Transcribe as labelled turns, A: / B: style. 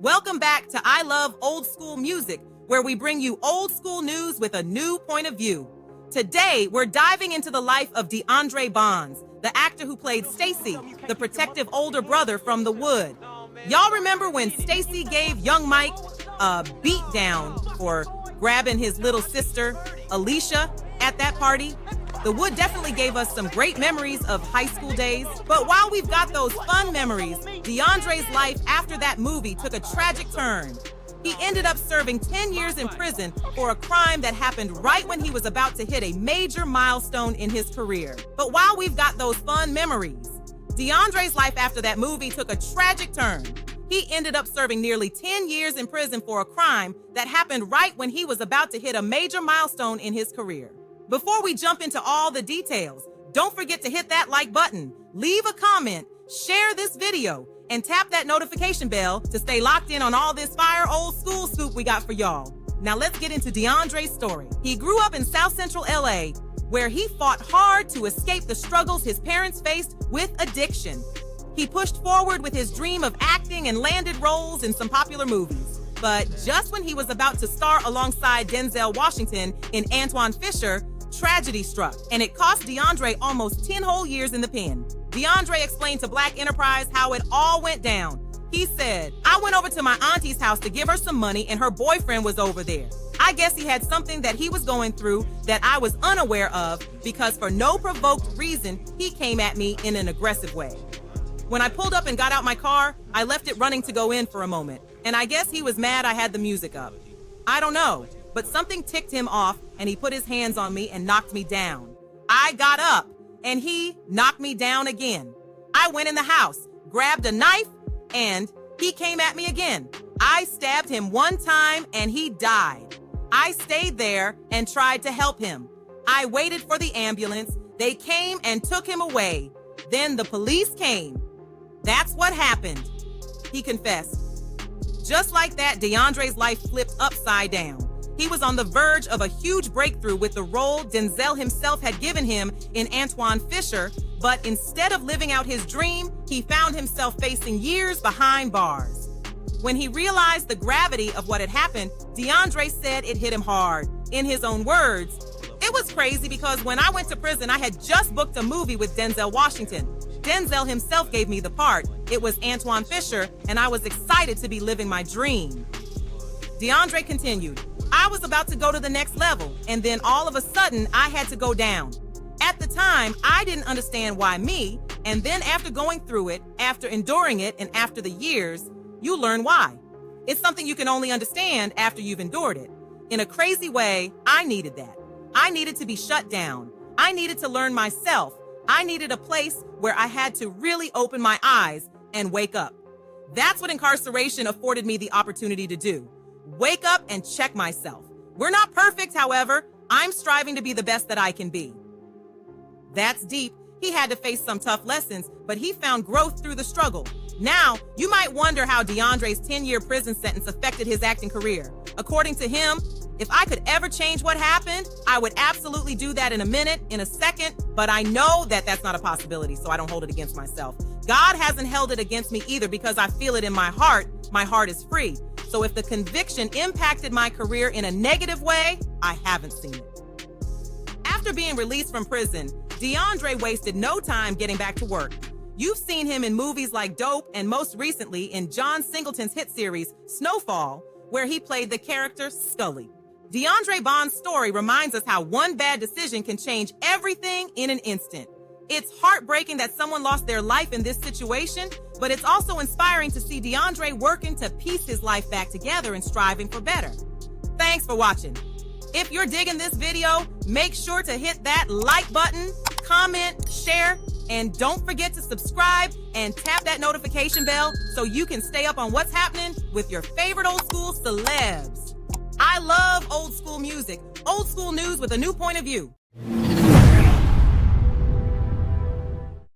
A: Welcome back to I Love Old School Music, where we bring you old school news with a new point of view. Today, we're diving into the life of DeAndre Bonds, the actor who played Stacy, the protective older brother from The Wood. Y'all remember when Stacy gave young Mike a beat down for grabbing his little sister, Alicia, at that party? The Wood definitely gave us some great memories of high school days. But while we've got those fun memories, DeAndre's life after that movie took a tragic turn. He ended up serving 10 years in prison for a crime that happened right when he was about to hit a major milestone in his career. But while we've got those fun memories, DeAndre's life after that movie took a tragic turn. He ended up serving nearly 10 years in prison for a crime that happened right when he was about to hit a major milestone in his career. Before we jump into all the details, don't forget to hit that like button, leave a comment, share this video, and tap that notification bell to stay locked in on all this fire old school scoop we got for y'all. Now let's get into DeAndre's story. He grew up in South Central LA, where he fought hard to escape the struggles his parents faced with addiction. He pushed forward with his dream of acting and landed roles in some popular movies. But just when he was about to star alongside Denzel Washington in Antwone Fisher, tragedy struck, and it cost DeAndre almost 10 whole years in the pen. DeAndre explained to Black Enterprise how it all went down. He said, "I went over to my auntie's house to give her some money and her boyfriend was over there. I guess he had something that he was going through that I was unaware of because for no provoked reason, he came at me in an aggressive way. When I pulled up and got out my car, I left it running to go in for a moment, and I guess he was mad I had the music up. I don't know, but something ticked him off and he put his hands on me and knocked me down. I got up and he knocked me down again. I went in the house, grabbed a knife, and he came at me again. I stabbed him one time and he died. I stayed there and tried to help him. I waited for the ambulance. They came and took him away. Then the police came. That's what happened," he confessed. Just like that, DeAndre's life flipped upside down. He was on the verge of a huge breakthrough with the role Denzel himself had given him in Antwone Fisher, but instead of living out his dream, he found himself facing years behind bars. When he realized the gravity of what had happened, DeAndre said it hit him hard. In his own words, "It was crazy because when I went to prison, I had just booked a movie with Denzel Washington. Denzel himself gave me the part. It was Antwone Fisher, and I was excited to be living my dream." DeAndre continued, "I was about to go to the next level, and then all of a sudden, I had to go down. At the time, I didn't understand why me, and then after going through it, after enduring it, and after the years, you learn why. It's something you can only understand after you've endured it. In a crazy way, I needed that. I needed to be shut down. I needed to learn myself. I needed a place where I had to really open my eyes and wake up. That's what incarceration afforded me the opportunity to do. Wake up and check myself. We're not perfect, however. I'm striving to be the best that I can be." That's deep. He had to face some tough lessons, but he found growth through the struggle. Now, you might wonder how DeAndre's 10-year prison sentence affected his acting career. According to him, "If I could ever change what happened, I would absolutely do that in a minute, in a second, but I know that that's not a possibility, so I don't hold it against myself. God hasn't held it against me either because I feel it in my heart is free. So if the conviction impacted my career in a negative way, I haven't seen it." After being released from prison, DeAndre wasted no time getting back to work. You've seen him in movies like Dope and most recently in John Singleton's hit series, Snowfall, where he played the character Scully. DeAndre Bonds' story reminds us how one bad decision can change everything in an instant. It's heartbreaking that someone lost their life in this situation, but it's also inspiring to see DeAndre working to piece his life back together and striving for better. Thanks for watching. If you're digging this video, make sure to hit that like button, comment, share, and don't forget to subscribe and tap that notification bell so you can stay up on what's happening with your favorite old school celebs. I love old school music, old school news with a new point of view.